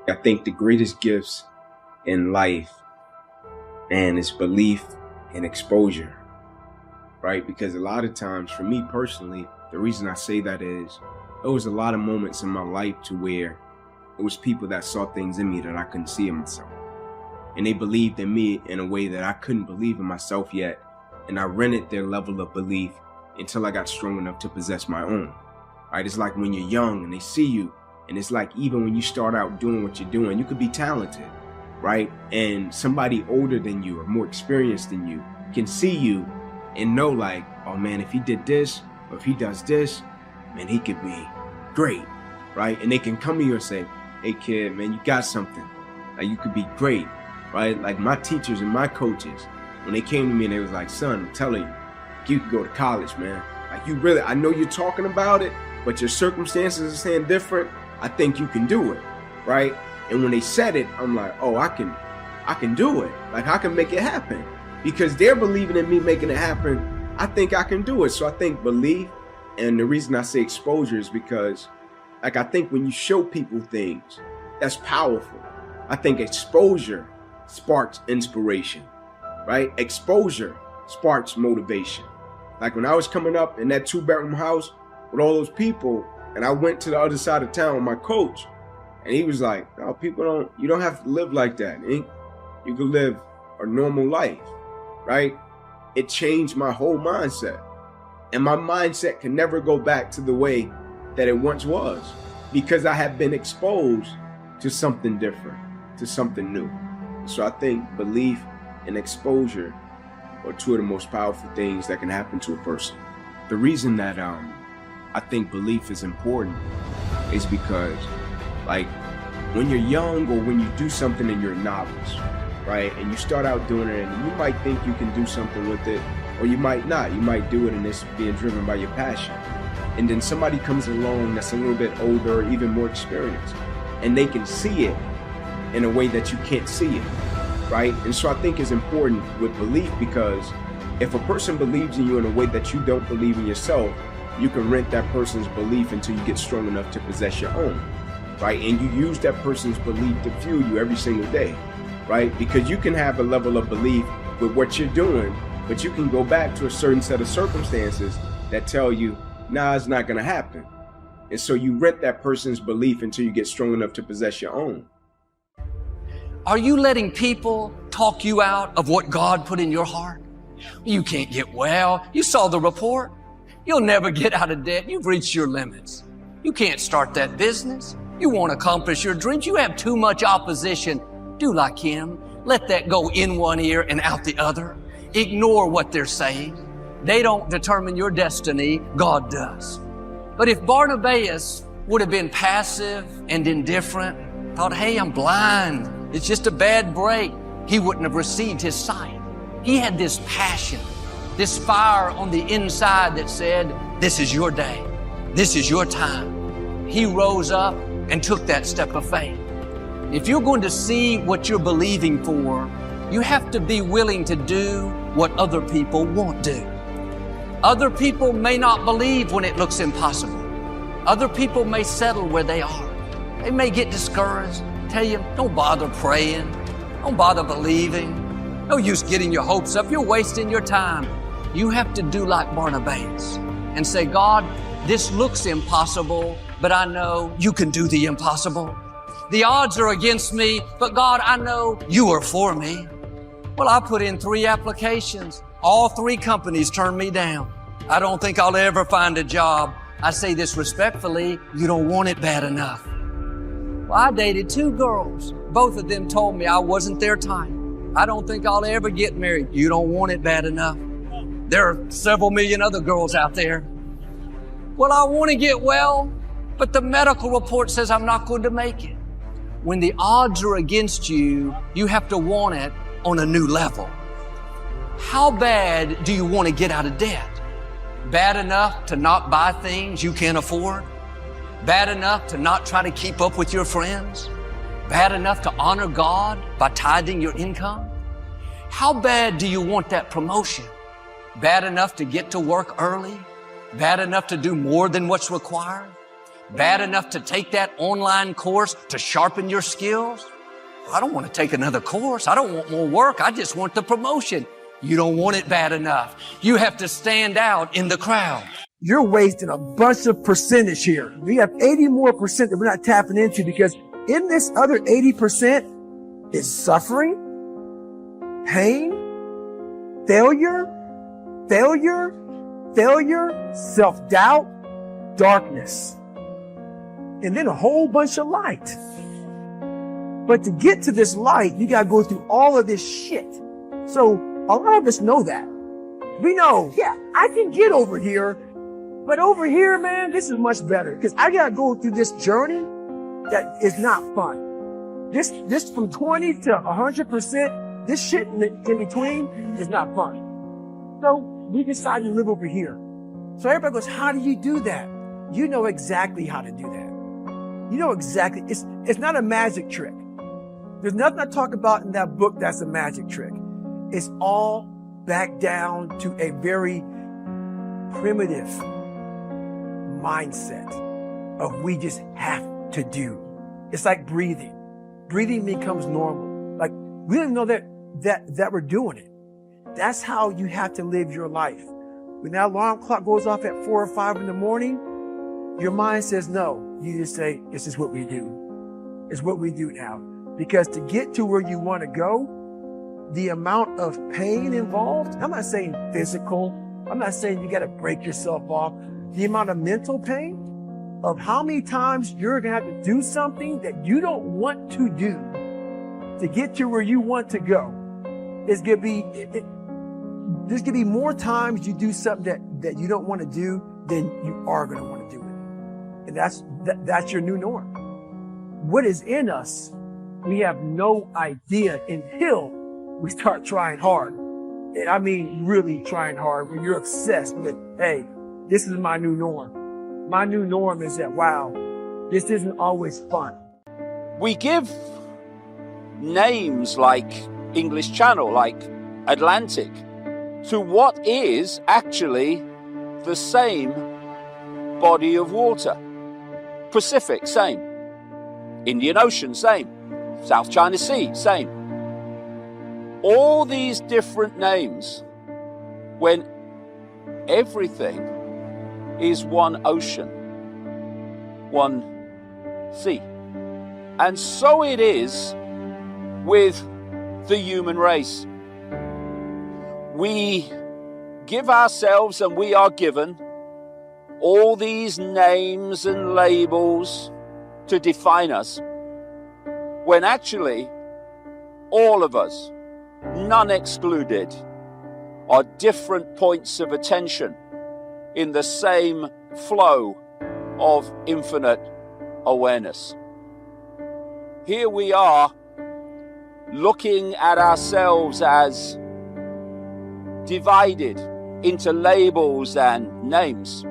I think the greatest gifts in life, and is belief and exposure, right? Because a lot of times, for me personally, the reason I say that is there was a lot of moments in my life to where it was people that saw things in me that I couldn't see in myself. And they believed in me in a way that I couldn't believe in myself yet. And I rented their level of belief until I got strong enough to possess my own, right? It's like when you're young and they see you, and it's like even when you start out doing what you're doing, you could be talented, right? And somebody older than you or more experienced than you can see you and know like, oh man, if he did this, or if he does this, man, he could be great, right? And they can come to you and say, hey kid, man, you got something. Like you could be great, right? Like my teachers and my coaches, when they came to me and they was like, son, I'm telling you, you could go to college, man. Like you really, I know you're talking about it, but your circumstances are saying different. I think you can do it, right? And when they said it, I'm like, oh, I can do it. Like I can make it happen because they're believing in me making it happen. I think I can do it. So I think belief, and the reason I say exposure is because like I think when you show people things, that's powerful. I think exposure sparks inspiration, right? Exposure sparks motivation. Like when I was coming up in that 2-bedroom house with all those people, and I went to the other side of town with my coach, and he was like, no, you don't have to live like that, Ink. You can live a normal life, right? It changed my whole mindset. And my mindset can never go back to the way that it once was because I have been exposed to something different, to something new. So I think belief and exposure are two of the most powerful things that can happen to a person. The reason that I think belief is important is because like when you're young or when you do something and you're a novice, right? And you start out doing it and you might think you can do something with it or you might not. You might do it and it's being driven by your passion. And then somebody comes along that's a little bit older or even more experienced and they can see it in a way that you can't see it, right? And so I think it's important with belief because if a person believes in you in a way that you don't believe in yourself, you can rent that person's belief until you get strong enough to possess your own, right? And you use that person's belief to fuel you every single day, right? Because you can have a level of belief with what you're doing, but you can go back to a certain set of circumstances that tell you, nah, it's not gonna happen. And so you rent that person's belief until you get strong enough to possess your own. Are you letting people talk you out of what God put in your heart? You can't get well. You saw the report. You'll never get out of debt. You've reached your limits. You can't start that business. You won't accomplish your dreams. You have too much opposition. Do like him. Let that go in one ear and out the other. Ignore what they're saying. They don't determine your destiny. God does. But if Barnabas would have been passive and indifferent, thought, hey, I'm blind, it's just a bad break, he wouldn't have received his sight. He had this passion, this fire on the inside that said, this is your day. This is your time. He rose up and took that step of faith. If you're going to see what you're believing for, you have to be willing to do what other people won't do. Other people may not believe when it looks impossible. Other people may settle where they are. They may get discouraged, tell you, don't bother praying, don't bother believing. No use getting your hopes up. You're wasting your time. You have to do like Barnabas and say, God, this looks impossible, but I know you can do the impossible. The odds are against me, but God, I know you are for me. Well, I put in 3 applications. All 3 companies turned me down. I don't think I'll ever find a job. I say this respectfully, you don't want it bad enough. Well, I dated 2 girls. Both of them told me I wasn't their type. I don't think I'll ever get married. You don't want it bad enough. There are several million other girls out there. Well, I want to get well, but the medical report says I'm not going to make it. When the odds are against you, you have to want it on a new level. How bad do you want to get out of debt? Bad enough to not buy things you can't afford? Bad enough to not try to keep up with your friends? Bad enough to honor God by tithing your income? How bad do you want that promotion? Bad enough to get to work early? Bad enough to do more than what's required? bad enough to take that online course to sharpen your skills? I don't want to take another course. I don't want more work. I just want the promotion. You don't want it bad enough. You have to stand out in the crowd. You're wasting a bunch of percentage here. We have 80 more percent that we're not tapping into, because in this other 80% is suffering, pain, failure, self-doubt, darkness, and then a whole bunch of light. But to get to this light, you got to go through all of this shit. So a lot of us know that. We know, yeah, I can get over here, but over here, man, this is much better, because I got to go through this journey that is not fun. This from 20 to 100%, this shit in between is not fun. So we decided to live over here. So everybody goes, how do you do that? You know exactly how to do that. You know exactly. It's not a magic trick. There's nothing I talk about in that book that's a magic trick. It's all back down to a very primitive mindset of we just have to do. It's like breathing. Breathing becomes normal. Like we don't know that we're doing it. That's how you have to live your life. When that alarm clock goes off at 4 or 5 in the morning, your mind says no. You just say, this is what we do. It's what we do now. Because to get to where you want to go, the amount of pain involved, I'm not saying physical, I'm not saying you got to break yourself off. The amount of mental pain of how many times you're going to have to do something that you don't want to do to get to where you want to go. There's going to be more times you do something that you don't want to do than you are going to want to do it. And that's your new norm. What is in us, we have no idea until we start trying hard. And I mean really trying hard, when you're obsessed with, hey, this is my new norm. My new norm is that, wow, this isn't always fun. We give names like English Channel, like Atlantic, to what is actually the same body of water. Pacific, same. Indian Ocean, same. South China Sea, same. All these different names, when everything is one ocean, one sea. And so it is with the human race. We give ourselves, and we are given, all these names and labels to define us, when actually all of us, none excluded, are different points of attention in the same flow of infinite awareness. Here we are looking at ourselves as divided into labels and names,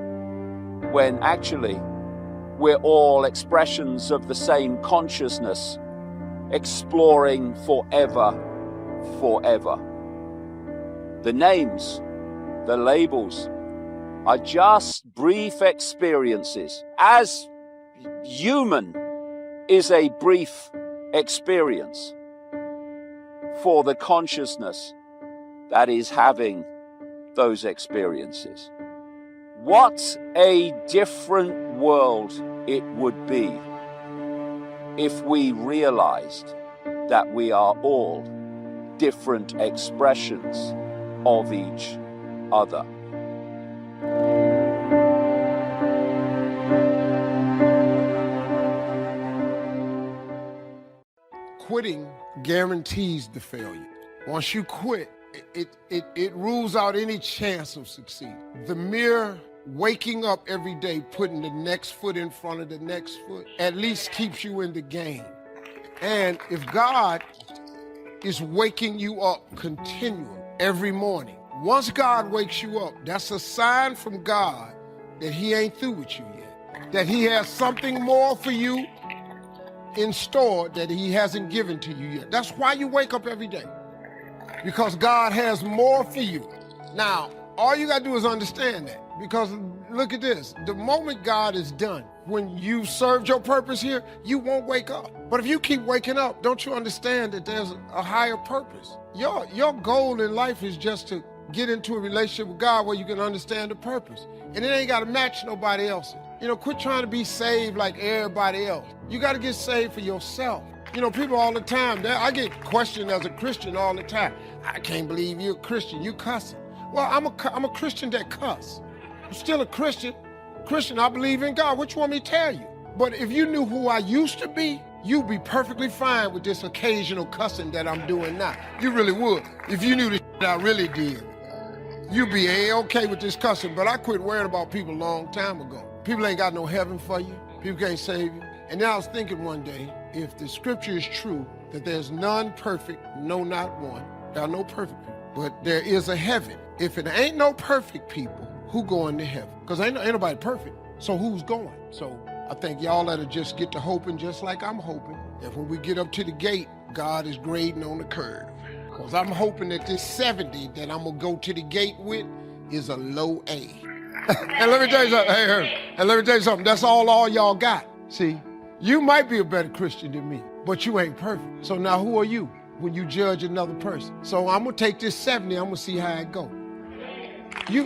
when actually we're all expressions of the same consciousness, exploring forever. The names, the labels, are just brief experiences. As human is a brief experience for the consciousness that is having those experiences. What a different world it would be if we realized that we are all different expressions of each other. Quitting guarantees the failure. Once you quit, it rules out any chance of succeeding. The mere waking up every day, putting the next foot in front of the next foot, at least keeps you in the game. And if God is waking you up continually every morning, once God wakes you up, that's a sign from God that he ain't through with you yet, that he has something more for you in store that he hasn't given to you yet. That's why you wake up every day, because God has more for you. Now, all you gotta do is understand that, because look at this. The moment God is done, when you served your purpose here, you won't wake up. But if you keep waking up, don't you understand that there's a higher purpose? Your goal in life is just to get into a relationship with God where you can understand the purpose. And it ain't got to match nobody else's. You know, quit trying to be saved like everybody else. You got to get saved for yourself. You know, people all the time, I get questioned as a Christian all the time. I can't believe you're a Christian, you cussing. Well, I'm a Christian that cuss. I'm still a Christian. I believe in God. What you want me to tell you? But if you knew who I used to be, you'd be perfectly fine with this occasional cussing that I'm doing now. You really would. If you knew the shit I really did, you'd be A-okay with this cussing. But I quit worrying about people a long time ago. People ain't got no heaven for you. People can't save you. And then I was thinking one day, if the scripture is true, that there's none perfect, no, not one. There are no perfect people, but there is a heaven. If it ain't no perfect people, who going to heaven? Because ain't nobody perfect, so who's going? So I think y'all ought to just get to hoping just like I'm hoping, that when we get up to the gate, God is grading on the curve. Because I'm hoping that this 70 that I'm going to go to the gate with is a low A. And let me tell you something, and let me tell you something, that's all y'all got. See, you might be a better Christian than me, but you ain't perfect. So now who are you when you judge another person? So I'm going to take this 70, I'm going to see how it goes. You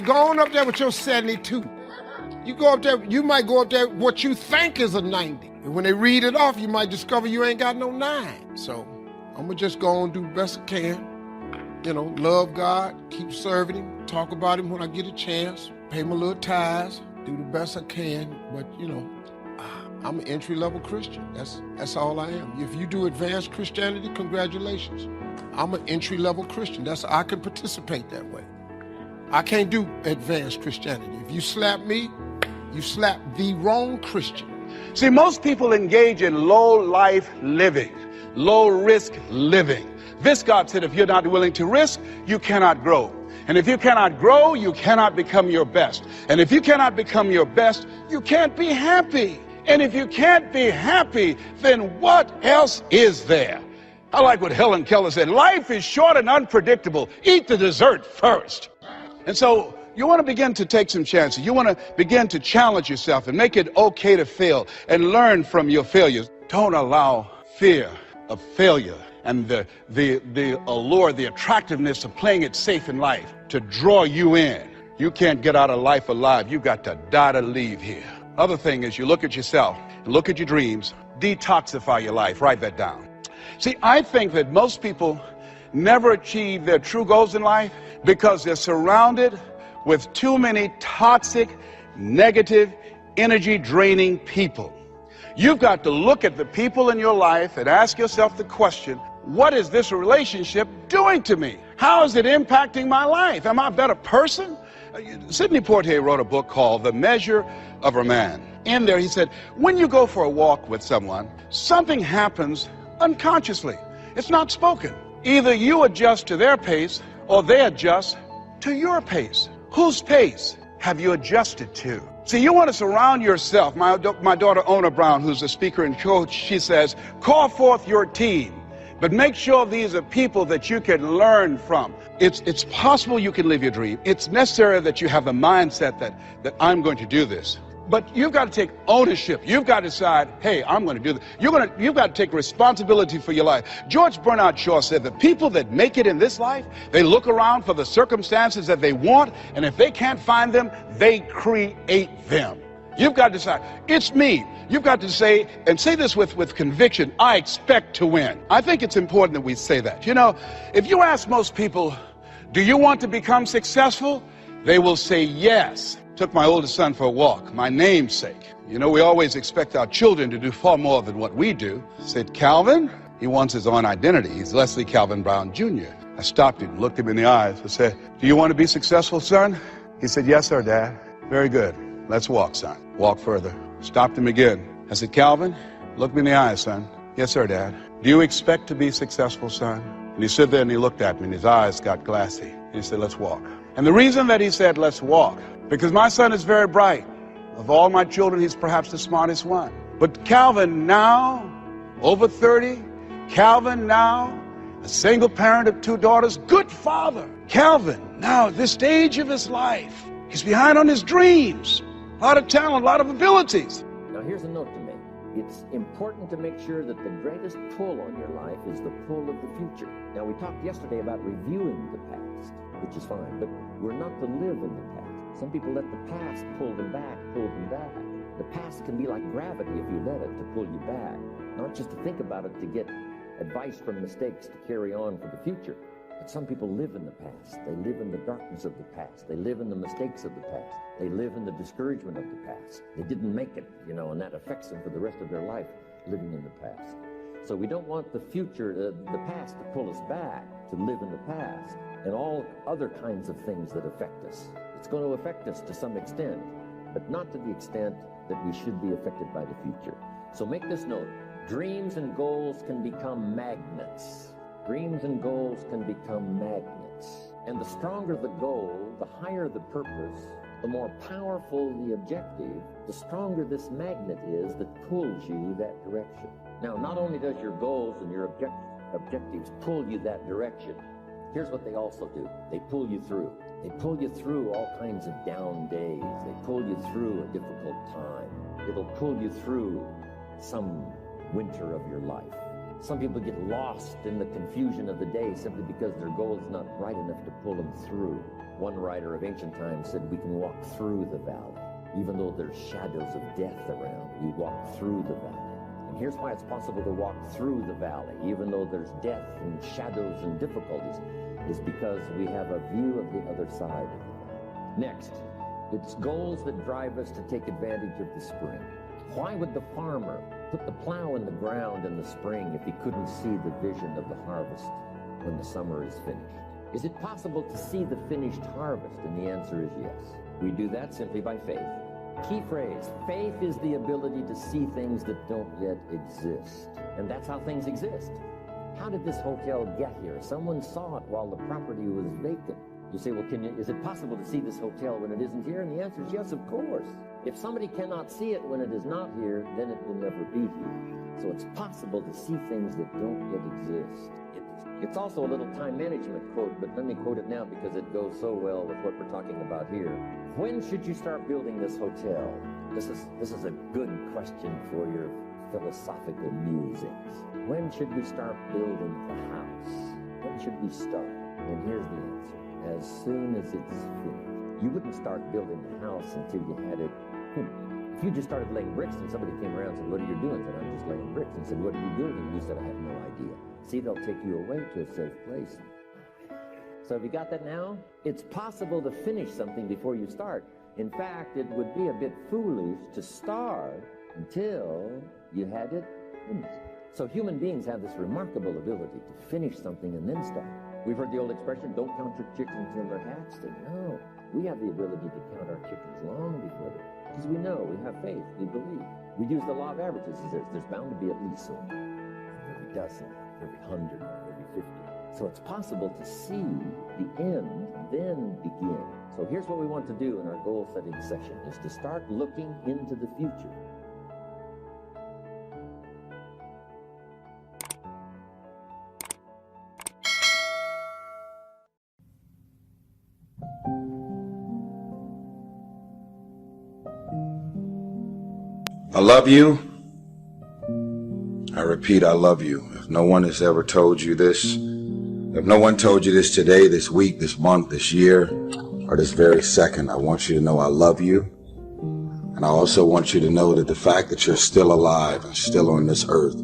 going up there with your 72. You go up there, you might go up there what you think is a 90. And when they read it off, you might discover you ain't got no 9. So I'm gonna just go and do the best I can. You know, love God, keep serving him, talk about him when I get a chance, pay my little tithes, do the best I can. But you know, I'm an entry-level Christian. That's all I am. If you do advanced Christianity, congratulations. I'm an entry-level Christian. I can participate that way. I can't do advanced Christianity. If you slap me, you slap the wrong Christian. See, most people engage in low-life living, low-risk living. This, God said, if you're not willing to risk, you cannot grow. And if you cannot grow, you cannot become your best. And if you cannot become your best, you can't be happy. And if you can't be happy, then what else is there? I like what Helen Keller said, life is short and unpredictable. Eat the dessert first. And so you want to begin to take some chances. You want to begin to challenge yourself and make it okay to fail and learn from your failures. Don't allow fear of failure and the allure, the attractiveness of playing it safe in life to draw you in. You can't get out of life alive. You got to die to leave here. Other thing is you look at yourself, look at your dreams, detoxify your life. Write that down. See, I think that most people never achieve their true goals in life because they're surrounded with too many toxic, negative, energy-draining people. You've got to look at the people in your life and ask yourself the question, what is this relationship doing to me? How is it impacting my life? Am I a better person? Sidney Poitier wrote a book called The Measure of a Man. In there he said, when you go for a walk with someone, something happens unconsciously. It's not spoken. Either you adjust to their pace or they adjust to your pace. Whose pace have you adjusted to? See, you want to surround yourself. My daughter, Ona Brown, who's a speaker and coach, she says, call forth your team, but make sure these are people that you can learn from. It's possible you can live your dream. It's necessary that you have the mindset that I'm going to do this. But you've got to take ownership. You've got to decide, hey, I'm going to do this. You've got to take responsibility for your life. George Bernard Shaw said the people that make it in this life, they look around for the circumstances that they want, and if they can't find them, they create them. You've got to decide, it's me. You've got to say, and say this with conviction, I expect to win. I think it's important that we say that. You know, if you ask most people, do you want to become successful? They will say yes. Took my oldest son for a walk, my namesake. You know, we always expect our children to do far more than what we do. I said, Calvin, he wants his own identity. He's Leslie Calvin Brown Jr. I stopped him, looked him in the eyes, and said, do you want to be successful, son? He said, yes, sir, Dad. Very good. Let's walk, son. Walk further. Stopped him again. I said, Calvin, look me in the eyes, son. Yes, sir, Dad. Do you expect to be successful, son? And he stood there and he looked at me and his eyes got glassy. And he said, let's walk. And the reason that he said, let's walk, because my son is very bright. Of all my children, he's perhaps the smartest one. But Calvin now, over 30, Calvin now, a single parent of 2 daughters, good father. Calvin now, at this stage of his life, he's behind on his dreams. lot of talent, a lot of abilities. Now here's a note to make. It's important to make sure that the greatest pull on your life is the pull of the future. Now we talked yesterday about reviewing the past, which is fine, but we're not to live in the past. Some people let the past pull them back. The past can be like gravity if you let it to pull you back, not just to think about it to get advice from mistakes to carry on for the future. But some people live in the past. They live in the darkness of the past. They live in the mistakes of the past. They live in the discouragement of the past. They didn't make it, and that affects them for the rest of their life, living in the past. So we don't want the future, the past, to pull us back, to live in the past, and all other kinds of things that affect us. It's going to affect us to some extent, but not to the extent that we should be affected by the future. So make this note. Dreams and goals can become magnets. Dreams and goals can become magnets. And the stronger the goal, the higher the purpose, the more powerful the objective, the stronger this magnet is that pulls you that direction. Now, not only does your goals and your objectives pull you that direction, here's what they also do. They pull you through. They pull you through all kinds of down days. They pull you through a difficult time. It'll pull you through some winter of your life. Some people get lost in the confusion of the day simply because their goal is not bright enough to pull them through. One writer of ancient times said, we can walk through the valley. Even though there's shadows of death around, we walk through the valley. And here's why it's possible to walk through the valley, even though there's death and shadows and difficulties, is because we have a view of the other side of the valley. Next, it's goals that drive us to take advantage of the spring. Why would the farmer put the plow in the ground in the spring if he couldn't see the vision of the harvest when the summer is finished? Is it possible to see the finished harvest? And the answer is yes. We do that simply by faith. Key phrase, faith is the ability to see things that don't yet exist. And that's how things exist. How did this hotel get here? Someone saw it while the property was vacant. You say, well, is it possible to see this hotel when it isn't here? And the answer is yes, of course. If somebody cannot see it when it is not here, then it will never be here. So it's possible to see things that don't yet exist. It's also a little time management quote, but let me quote it now because it goes so well with what we're talking about here. When should you start building this hotel? This is a good question for your philosophical musings. When should we start building the house? When should we start? And here's the answer. As soon as it's finished. You wouldn't start building the house until you had it finished. If you just started laying bricks and somebody came around and said, what are you doing? I said, I'm just laying bricks. And said, what are you building? And you said, I have no idea. See, they'll take you away to a safe place. So have you got that now? It's possible to finish something before you start. In fact, it would be a bit foolish to start until you had it finished. So human beings have this remarkable ability to finish something and then start. We've heard the old expression, don't count your chickens until they're hatched. And no, we have the ability to count our chickens long before they're hatched. Because we know, we have faith, we believe. We use the law of averages. There's bound to be at least so every dozen, every 100, every 50. So it's possible to see the end, then begin. So here's what we want to do in our goal-setting session, is to start looking into the future. I love you. I repeat, I love you. If no one has ever told you this, if no one told you this today, this week, this month, this year, or this very second, I want you to know I love you. And I also want you to know that the fact that you're still alive and still on this earth,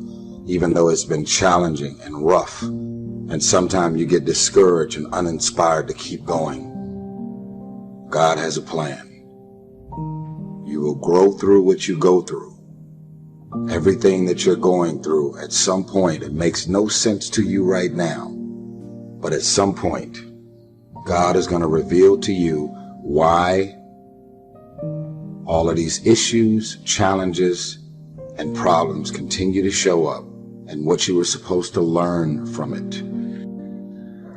even though it's been challenging and rough, and sometimes you get discouraged and uninspired to keep going, God has a plan. You will grow through what you go through. Everything that you're going through, at some point, it makes no sense to you right now. But at some point, God is going to reveal to you why all of these issues, challenges, and problems continue to show up and what you were supposed to learn from it.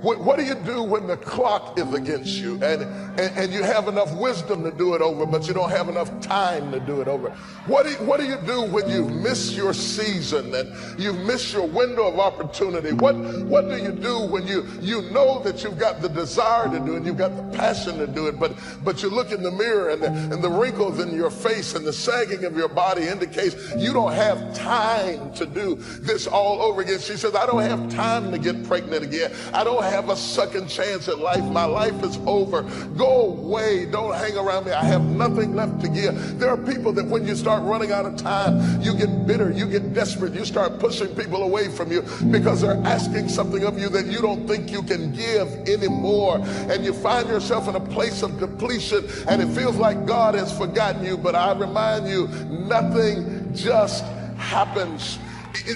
What do you do when the clock is against you and you have enough wisdom to do it over, but you don't have enough time to do it over? What do you do when you miss your season and you miss your window of opportunity? What do you do when you know that you've got the desire to do it, you've got the passion to do it, but you look in the mirror and the wrinkles in your face and the sagging of your body indicates you don't have time to do this all over again. She says, I don't have time to get pregnant again. I don't have a second chance at life. My life is over. Go away. Don't hang around me. I have nothing left to give. There are people that when you start running out of time, you get bitter, you get desperate, you start pushing people away from you because they're asking something of you that you don't think you can give anymore. And you find yourself in a place of depletion and it feels like God has forgotten you. But I remind you, nothing just happens.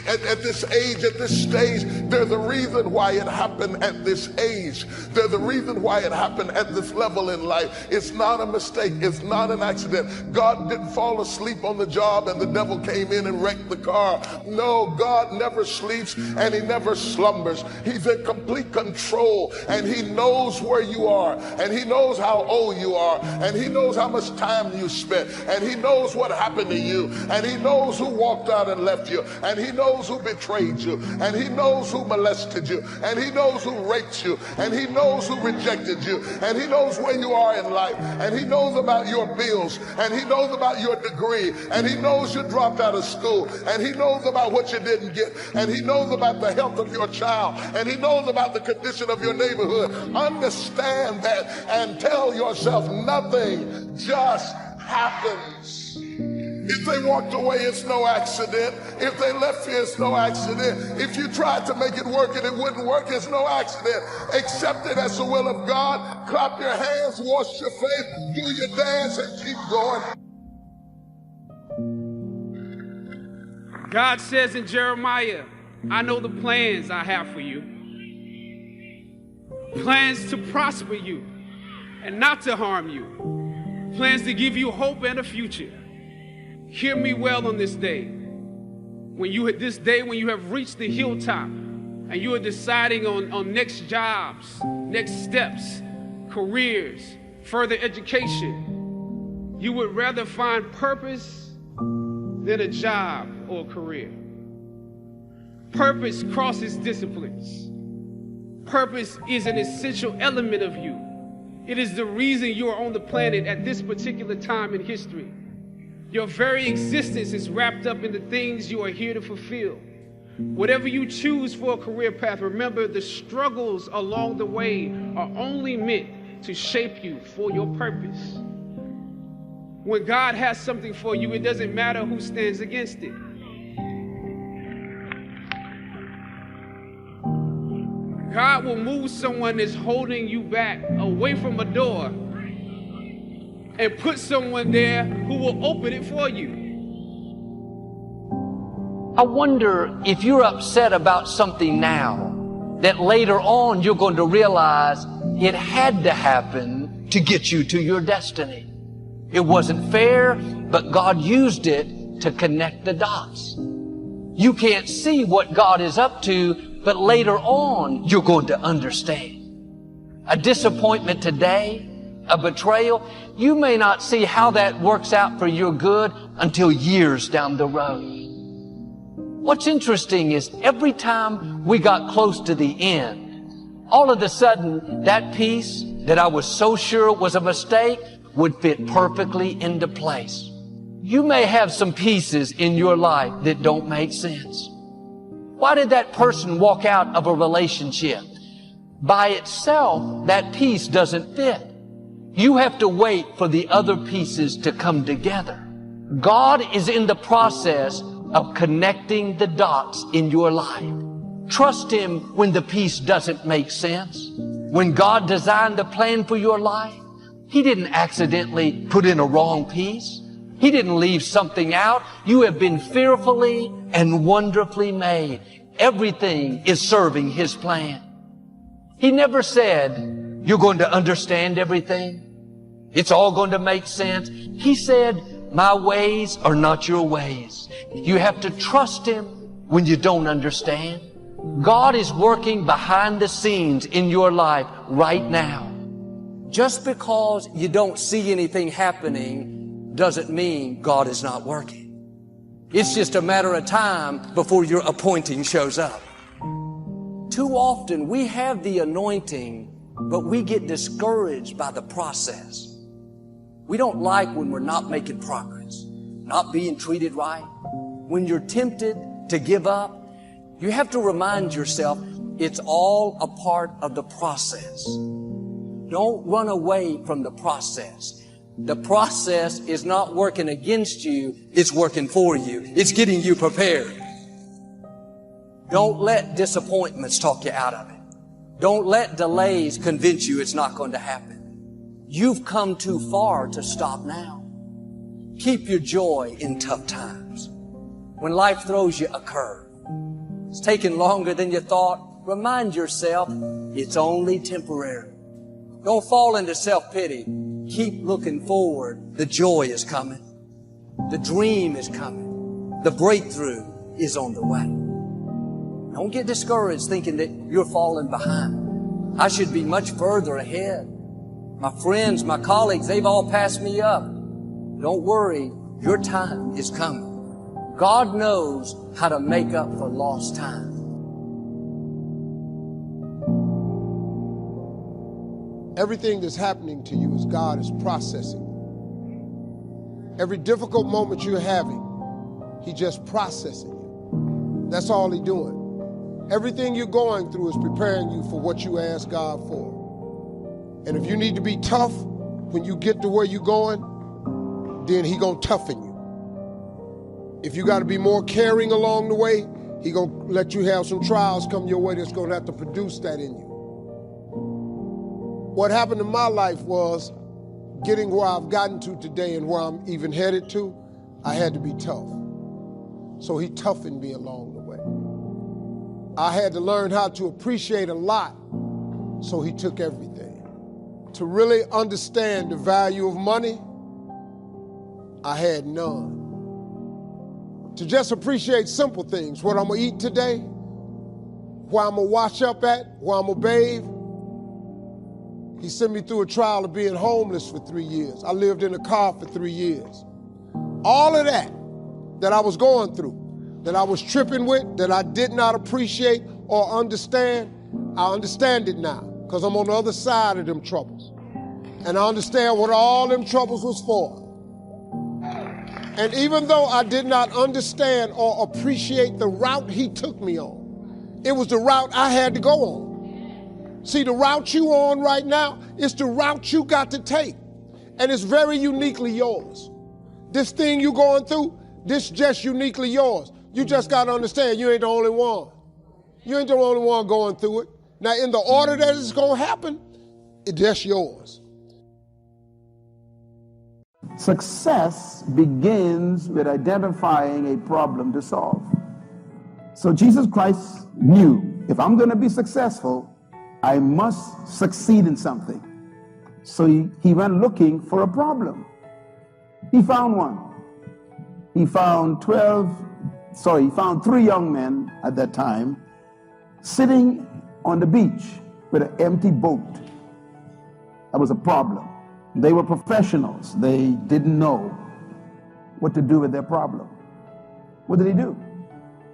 At this age, at this stage, there's a reason why it happened at this age. There's a reason why it happened at this level in life. It's not a mistake. It's not an accident. God didn't fall asleep on the job and the devil came in and wrecked the car. No, God never sleeps and he never slumbers. He's in complete control and he knows where you are and he knows how old you are and he knows how much time you spent and he knows what happened to you and he knows who walked out and left you and he knows who betrayed you, and he knows who molested you, and he knows who raped you, and he knows who rejected you, and he knows where you are in life, and he knows about your bills, and he knows about your degree, and he knows you dropped out of school, and he knows about what you didn't get, and he knows about the health of your child, and he knows about the condition of your neighborhood. Understand that and tell yourself nothing just happens. If they walked away, it's no accident. If they left you, it's no accident. If you tried to make it work and it wouldn't work, it's no accident. Accept it as the will of God. Clap your hands, wash your face, do your dance, and keep going. God says in Jeremiah, I know the plans I have for you. Plans to prosper you and not to harm you. Plans to give you hope and a future. Hear me well on this day. When you have reached the hilltop and you are deciding on next jobs, next steps, careers, further education, you would rather find purpose than a job or a career. Purpose crosses disciplines. Purpose is an essential element of you. It is the reason you are on the planet at this particular time in history. Your very existence is wrapped up in the things you are here to fulfill. Whatever you choose for a career path, remember the struggles along the way are only meant to shape you for your purpose. When God has something for you, it doesn't matter who stands against it. God will move someone that's holding you back away from a door and put someone there who will open it for you. I wonder if you're upset about something now that later on you're going to realize it had to happen to get you to your destiny. It wasn't fair, but God used it to connect the dots. You can't see what God is up to, but later on you're going to understand. A disappointment today, a betrayal, you may not see how that works out for your good until years down the road. What's interesting is every time we got close to the end, all of a sudden that piece that I was so sure was a mistake would fit perfectly into place. You may have some pieces in your life that don't make sense. Why did that person walk out of a relationship? By itself, that piece doesn't fit. You have to wait for the other pieces to come together. God is in the process of connecting the dots in your life. Trust Him when the piece doesn't make sense. When God designed the plan for your life, He didn't accidentally put in a wrong piece. He didn't leave something out. You have been fearfully and wonderfully made. Everything is serving His plan. He never said, you're going to understand everything. It's all going to make sense. He said, my ways are not your ways. You have to trust Him when you don't understand. God is working behind the scenes in your life right now. Just because you don't see anything happening doesn't mean God is not working. It's just a matter of time before your appointing shows up. Too often we have the anointing, but we get discouraged by the process. We don't like when we're not making progress, not being treated right. When you're tempted to give up, you have to remind yourself it's all a part of the process. Don't run away from the process. The process is not working against you, it's working for you. It's getting you prepared. Don't let disappointments talk you out of it. Don't let delays convince you it's not going to happen. You've come too far to stop now. Keep your joy in tough times. When life throws you a curve, it's taking longer than you thought, remind yourself it's only temporary. Don't fall into self-pity. Keep looking forward. The joy is coming. The dream is coming. The breakthrough is on the way. Don't get discouraged thinking that you're falling behind. I should be much further ahead. My friends, my colleagues, they've all passed me up. Don't worry, your time is coming. God knows how to make up for lost time. Everything that's happening to you is God is processing. Every difficult moment you're having, He just processing you. That's all He's doing. Everything you're going through is preparing you for what you ask God for. And if you need to be tough when you get to where you're going, then He gonna toughen you. If you got to be more caring along the way, He gonna let you have some trials come your way that's gonna have to produce that in you. What happened in my life was getting where I've gotten to today and where I'm even headed to, I had to be tough. So He toughened me along the way. I had to learn how to appreciate a lot, so He took everything. To really understand the value of money, I had none. To just appreciate simple things, what I'm gonna eat today, where I'm gonna wash up at, where I'm gonna bathe. He sent me through a trial of being homeless for 3 years. I lived in a car for 3 years. All of that I was going through, that I was tripping with, that I did not appreciate or understand, I understand it now, because I'm on the other side of them troubles. And I understand what all them troubles was for. And even though I did not understand or appreciate the route He took me on, it was the route I had to go on. See, the route you on right now is the route you got to take. And it's very uniquely yours. This thing you going through, this just uniquely yours. You just got to understand you ain't the only one. You ain't the only one going through it. Now, in the order that it's going to happen, it's just yours. Success begins with identifying a problem to solve. So Jesus Christ knew, if I'm going to be successful, I must succeed in something. So he went looking for a problem. He found one. He found 3 young men at that time sitting on the beach with an empty boat. That was a problem. They were professionals. They didn't know what to do with their problem. What did he do?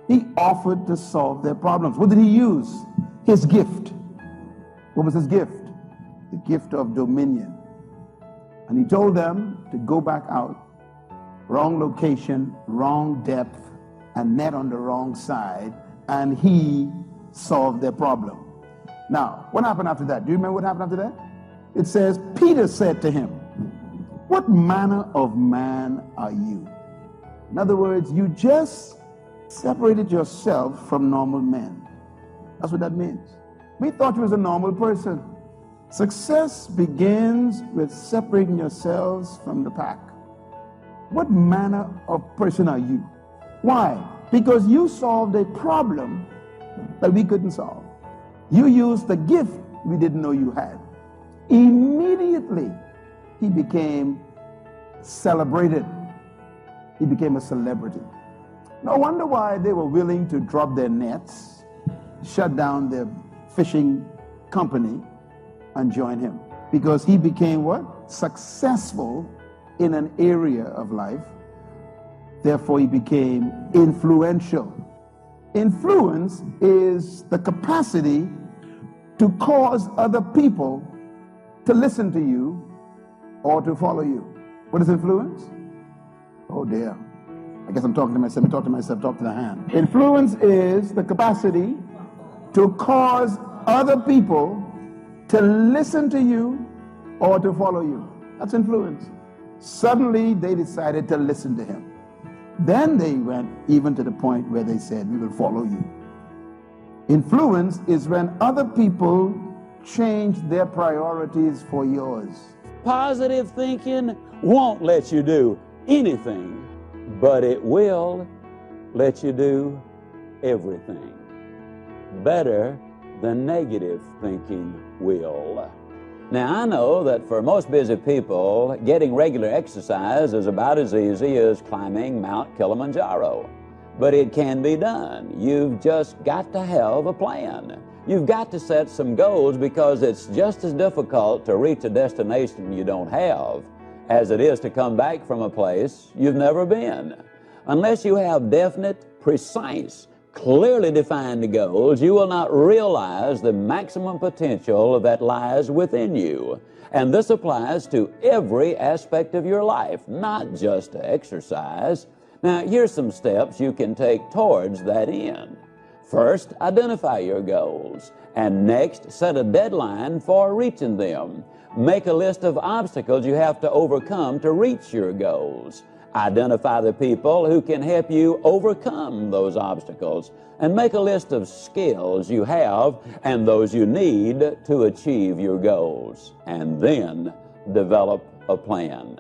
He offered to solve their problems. What did he use? His gift. What was his gift? The gift of dominion. And he told them to go back out. Wrong location, wrong depth, and net on the wrong side, and he solved their problem. Now, what happened after that? Do you remember what happened after that? It says, Peter said to him, "What manner of man are you?" In other words, you just separated yourself from normal men. That's what that means. We thought you was a normal person. Success begins with separating yourselves from the pack. What manner of person are you? Why? Because you solved a problem that we couldn't solve. You used the gift we didn't know you had. Immediately, he became celebrated. He became a celebrity. No wonder why they were willing to drop their nets shut down their fishing company and join him, because he became what? Successful in an area of life. Therefore, he became influential. Influence is the capacity to cause other people to listen to you or to follow you. What is influence? Oh dear. I guess I'm talking to myself. Talk to myself, talk to the hand. Influence is the capacity to cause other people to listen to you or to follow you. That's influence. Suddenly they decided to listen to him. Then they went even to the point where they said, we will follow you. Influence is when other people change their priorities for yours. Positive thinking won't let you do anything, but it will let you do everything. Better than negative thinking will. Now, I know that for most busy people, getting regular exercise is about as easy as climbing Mount Kilimanjaro. But it can be done. You've just got to have a plan. You've got to set some goals, because it's just as difficult to reach a destination you don't have as it is to come back from a place you've never been. Unless you have definite, precise, clearly defined goals, you will not realize the maximum potential that lies within you. And this applies to every aspect of your life, not just to exercise. Now, here's some steps you can take towards that end. First, identify your goals, and next, set a deadline for reaching them. Make a list of obstacles you have to overcome to reach your goals. Identify the people who can help you overcome those obstacles, and make a list of skills you have and those you need to achieve your goals, and then develop a plan.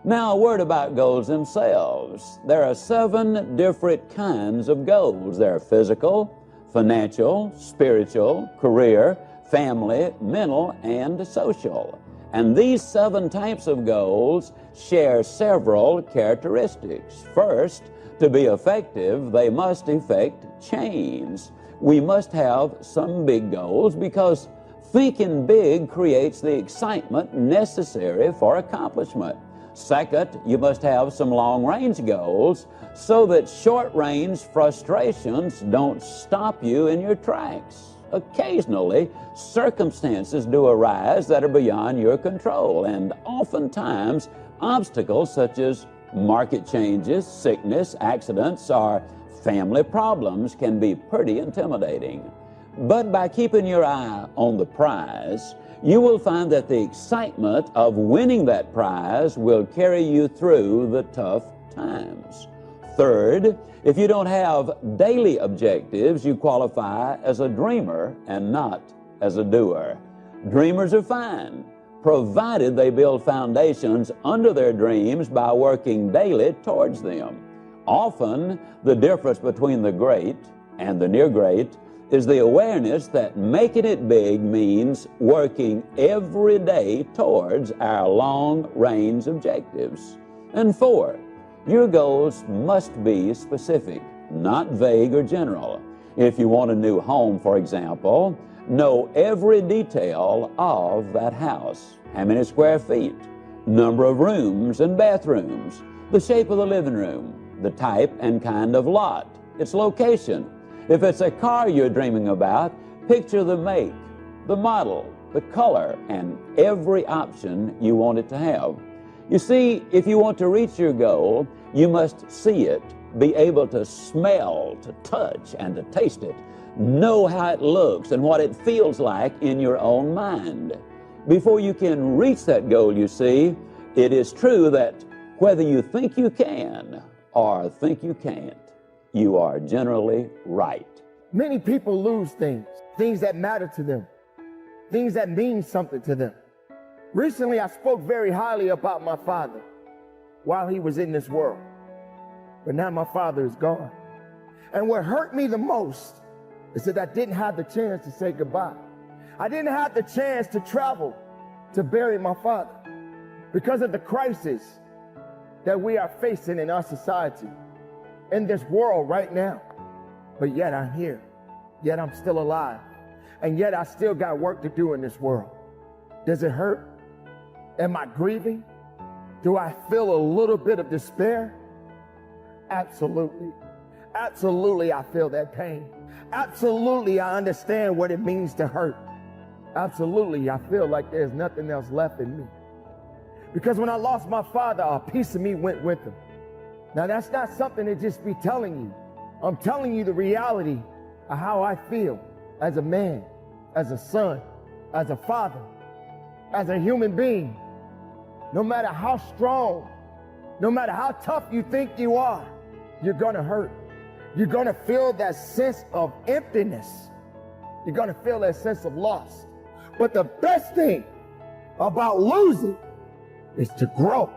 Now, a word about goals themselves. There are 7 different kinds of goals. There are physical, financial, spiritual, career, family, mental, and social. And these 7 types of goals share several characteristics. First, to be effective, they must effect change. We must have some big goals, because thinking big creates the excitement necessary for accomplishment. Second, you must have some long-range goals so that short-range frustrations don't stop you in your tracks. Occasionally, circumstances do arise that are beyond your control, and oftentimes obstacles such as market changes, sickness, accidents, or family problems can be pretty intimidating. But by keeping your eye on the prize, you will find that the excitement of winning that prize will carry you through the tough times. Third, if you don't have daily objectives, you qualify as a dreamer and not as a doer. Dreamers are fine, provided they build foundations under their dreams by working daily towards them. Often, the difference between the great and the near great is the awareness that making it big means working every day towards our long-range objectives. And 4, your goals must be specific, not vague or general. If you want a new home, for example, know every detail of that house. How many square feet, number of rooms and bathrooms, the shape of the living room, the type and kind of lot, its location. If it's a car you're dreaming about, picture the make, the model, the color, and every option you want it to have. You see, if you want to reach your goal, you must see it, be able to smell, to touch, and to taste it. Know how it looks and what it feels like in your own mind. Before you can reach that goal, you see, it is true that whether you think you can or think you can't, you are generally right. Many people lose things that matter to them, things that mean something to them. Recently, I spoke very highly about my father while he was in this world. But now my father is gone. And what hurt me the most is that I didn't have the chance to say goodbye. I didn't have the chance to travel to bury my father because of the crisis that we are facing in our society, in this world right now. But yet I'm here. yet I'm still alive. And yet I still got work to do in this world. Does it hurt? Am I grieving? Do I feel a little bit of despair? Absolutely. Absolutely, I feel that pain. Absolutely, I understand what it means to hurt. Absolutely, I feel like there's nothing else left in me. Because when I lost my father, a piece of me went with him. Now, that's not something to just be telling you. I'm telling you the reality of how I feel as a man, as a son, as a father, as a human being. No matter how strong, no matter how tough you think you are, you're gonna hurt. You're gonna feel that sense of emptiness. You're gonna feel that sense of loss. But the best thing about losing is to grow,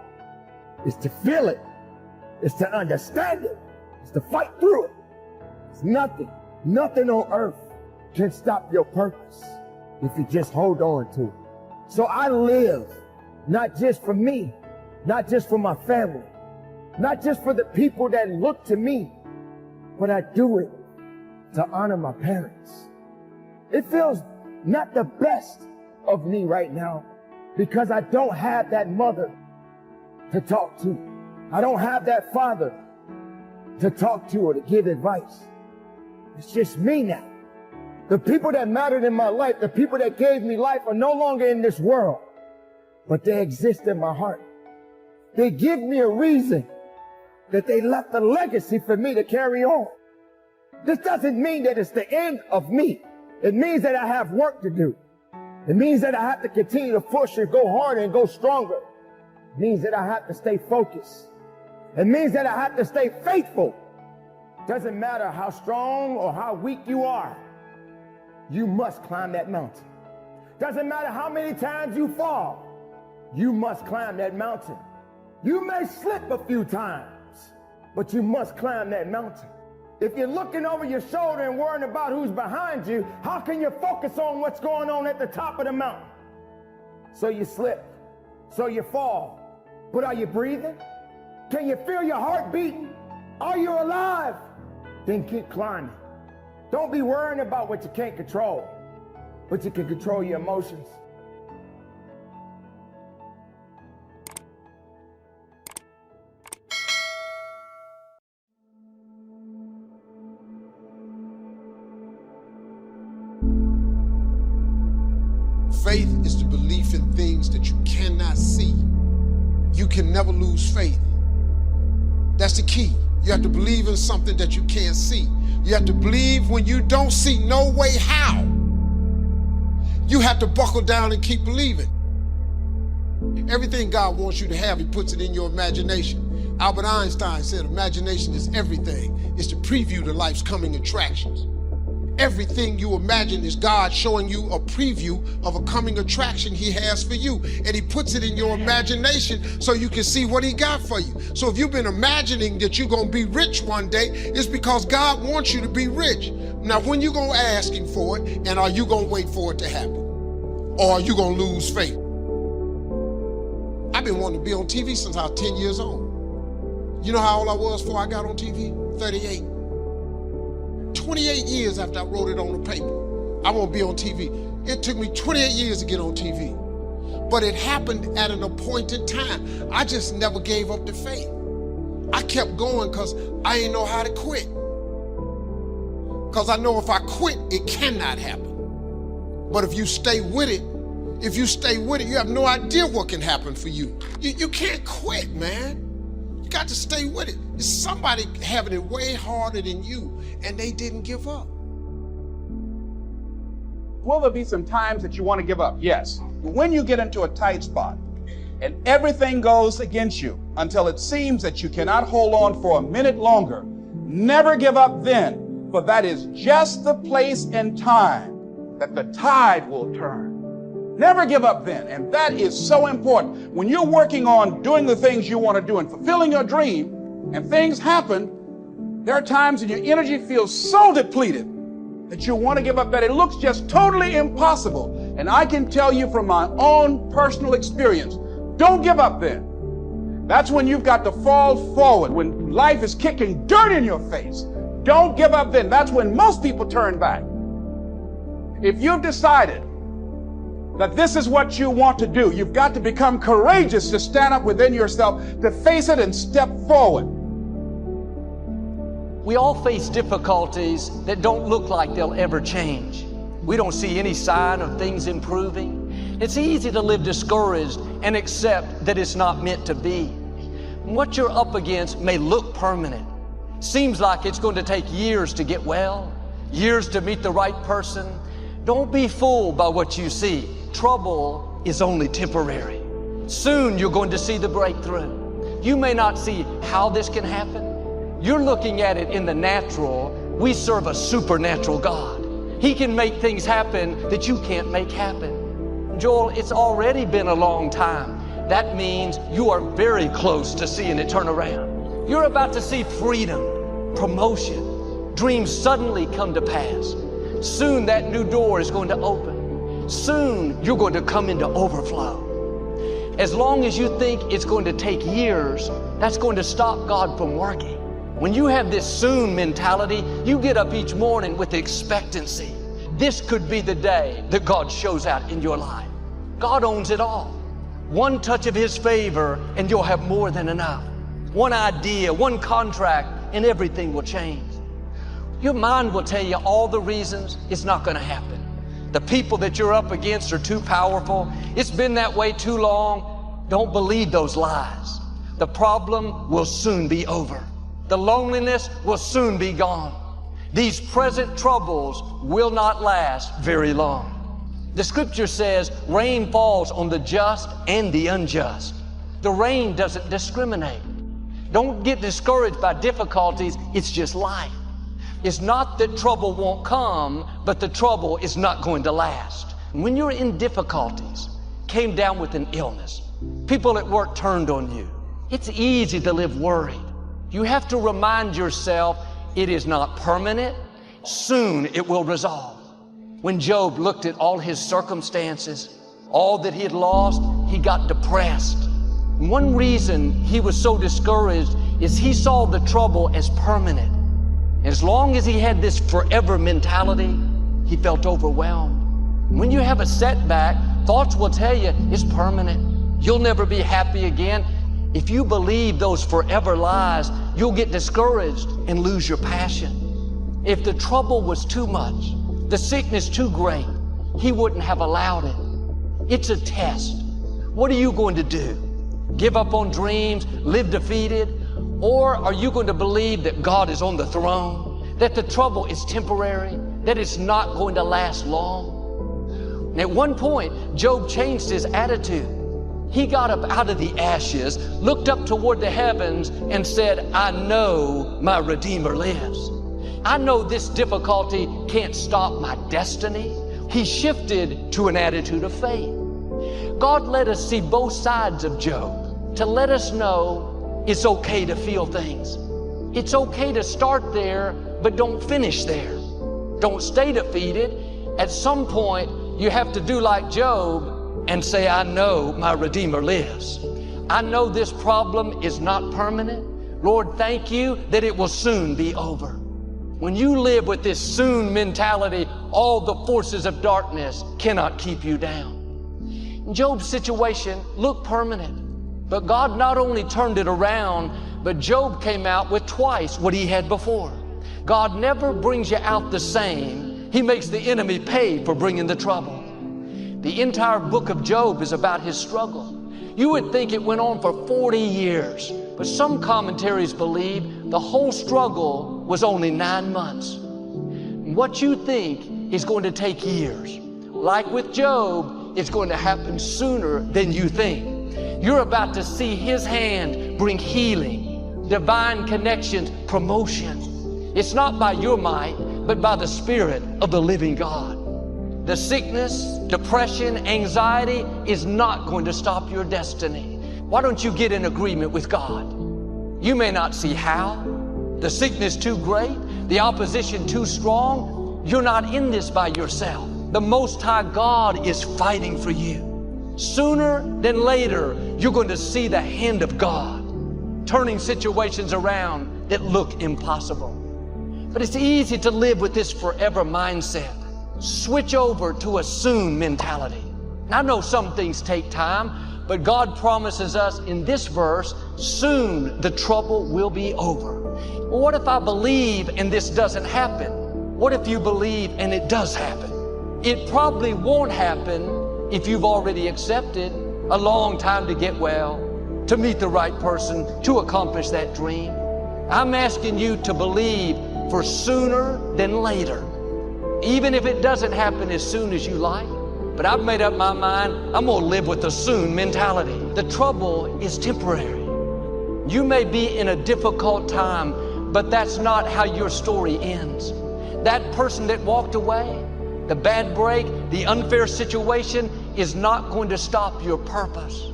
is to feel it, is to understand it, is to fight through it. It's nothing on earth can stop your purpose if you just hold on to it. So I live not just for me, not just for my family, not just for the people that look to me, but I do it to honor my parents. It feels not the best of me right now because I don't have that mother to talk to. I don't have that father to talk to or to give advice. It's just me now. The people that mattered in my life, the people that gave me life are no longer in this world, but they exist in my heart. They give me a reason that they left a legacy for me to carry on. This doesn't mean that it's the end of me. It means that I have work to do. It means that I have to continue to push and go harder and go stronger. It means that I have to stay focused. It means that I have to stay faithful. Doesn't matter how strong or how weak you are, you must climb that mountain. Doesn't matter how many times you fall, you must climb that mountain. You may slip a few times, but you must climb that mountain. If you're looking over your shoulder and worrying about who's behind you, how can you focus on what's going on at the top of the mountain? So you slip, so you fall. But are you breathing? Can you feel your heart beating? Are you alive? Then keep climbing. Don't be worrying about what you can't control, but you can control your emotions. Faith is the belief in things that you cannot see. You can never lose faith. That's the key. You have to believe in something that you can't see. You have to believe when you don't see no way how. You have to buckle down and keep believing. Everything God wants you to have, He puts it in your imagination. Albert Einstein said imagination is everything. It's the preview to life's coming attractions. Everything you imagine is God showing you a preview of a coming attraction He has for you. And He puts it in your imagination so you can see what He got for you. So if you've been imagining that you're going to be rich one day, it's because God wants you to be rich. Now, when you going to ask Him for it, and are you going to wait for it to happen? Or are you going to lose faith? I've been wanting to be on TV since I was 10 years old. You know how old I was before I got on TV? 38. 28 years after I wrote it on the paper, I want to be on TV. It took me 28 years to get on TV. But it happened at an appointed time. I just never gave up the faith. I kept going because I didn't know how to quit. Because I know if I quit, it cannot happen. But if you stay with it, you have no idea what can happen for you. You can't quit, man. You got to stay with it. It's somebody having it way harder than you, and they didn't give up. Will there be some times that you want to give up? Yes. When you get into a tight spot and everything goes against you until it seems that you cannot hold on for a minute longer, never give up then, for that is just the place and time that the tide will turn. Never give up then, and that is so important. When you're working on doing the things you want to do and fulfilling your dream, and things happen, there are times when your energy feels so depleted that you want to give up, that it looks just totally impossible. And I can tell you from my own personal experience, don't give up then. That's when you've got to fall forward, when life is kicking dirt in your face. Don't give up then. That's when most people turn back. If you've decided that this is what you want to do, you've got to become courageous to stand up within yourself, to face it and step forward. We all face difficulties that don't look like they'll ever change. We don't see any sign of things improving. It's easy to live discouraged and accept that it's not meant to be. What you're up against may look permanent. Seems like it's going to take years to get well, years to meet the right person. Don't be fooled by what you see. Trouble is only temporary. Soon you're going to see the breakthrough. You may not see how this can happen. You're looking at it in the natural. We serve a supernatural God. He can make things happen that you can't make happen. Joel, it's already been a long time. That means you are very close to seeing it turn around. You're about to see freedom, promotion, dreams suddenly come to pass. Soon that new door is going to open. Soon you're going to come into overflow. As long as you think it's going to take years, that's going to stop God from working. When you have this soon mentality, you get up each morning with expectancy. This could be the day that God shows out in your life. God owns it all. One touch of His favor and you'll have more than enough. One idea, one contract, and everything will change. Your mind will tell you all the reasons it's not going to happen. The people that you're up against are too powerful. It's been that way too long. Don't believe those lies. The problem will soon be over. The loneliness will soon be gone. These present troubles will not last very long. The scripture says rain falls on the just and the unjust. The rain doesn't discriminate. Don't get discouraged by difficulties. It's just life. It's not that trouble won't come, but the trouble is not going to last. When you're in difficulties, came down with an illness, people at work turned on you, it's easy to live worried. You have to remind yourself it is not permanent. Soon it will resolve. When Job looked at all his circumstances, all that he had lost, he got depressed. One reason he was so discouraged is he saw the trouble as permanent. As long as he had this forever mentality, he felt overwhelmed. When you have a setback, thoughts will tell you it's permanent. You'll never be happy again. If you believe those forever lies, you'll get discouraged and lose your passion. If the trouble was too much, the sickness too great, He wouldn't have allowed it. It's a test. What are you going to do? Give up on dreams, live defeated? Or are you going to believe that God is on the throne, that the trouble is temporary, that it's not going to last long? And at one point, Job changed his attitude. He got up out of the ashes, looked up toward the heavens, and said, I know my Redeemer lives. I know this difficulty can't stop my destiny. He shifted to an attitude of faith. God let us see both sides of Job to let us know it's okay to feel things. It's okay to start there, but don't finish there. Don't stay defeated. At some point, you have to do like Job and say, I know my Redeemer lives. I know this problem is not permanent. Lord, thank you that it will soon be over. When you live with this soon mentality, all the forces of darkness cannot keep you down. Job's situation looked permanent, but God not only turned it around, but Job came out with twice what he had before. God never brings you out the same. He makes the enemy pay for bringing the trouble. The entire book of Job is about his struggle. You would think it went on for 40 years, but some commentaries believe the whole struggle was only 9 months. What you think is going to take years, like with Job, it's going to happen sooner than you think. You're about to see His hand bring healing, divine connections, promotion. It's not by your might, but by the Spirit of the living God. The sickness, depression, anxiety is not going to stop your destiny. Why don't you get in agreement with God? You may not see how. The sickness too great, the opposition too strong. You're not in this by yourself. The Most High God is fighting for you. Sooner than later, you're going to see the hand of God turning situations around that look impossible. But it's easy to live with this forever mindset. switch over to a soon mentality. I know some things take time, but God promises us in this verse, soon the trouble will be over. Well, what if I believe and this doesn't happen? What if you believe and it does happen? It probably won't happen if you've already accepted a long time to get well, to meet the right person, to accomplish that dream. I'm asking you to believe for sooner than later. Even if it doesn't happen as soon as you like. But I've made up my mind, I'm going to live with the soon mentality. The trouble is temporary. You may be in a difficult time, but that's not how your story ends. That person that walked away, the bad break, the unfair situation is not going to stop your purpose.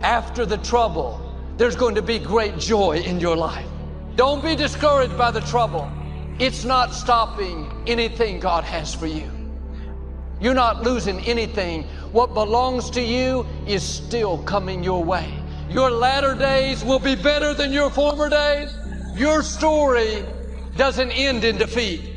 After the trouble, there's going to be great joy in your life. Don't be discouraged by the trouble. It's not stopping anything God has for you. You're not losing anything. What belongs to you is still coming your way. Your latter days will be better than your former days. Your story doesn't end in defeat.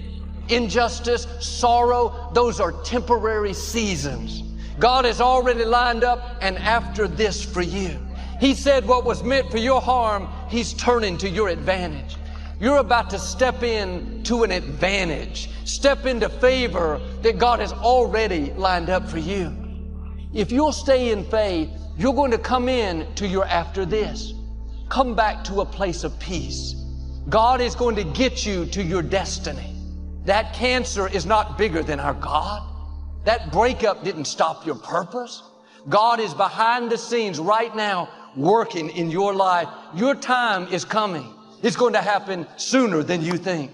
Injustice, sorrow, those are temporary seasons. God has already lined up an after this for you. He said what was meant for your harm, He's turning to your advantage. You're about to step into an advantage, step into favor that God has already lined up for you. If you'll stay in faith, you're going to come in to your after this. Come back to a place of peace. God is going to get you to your destiny. That cancer is not bigger than our God. That breakup didn't stop your purpose. God is behind the scenes right now working in your life. Your time is coming. It's going to happen sooner than you think.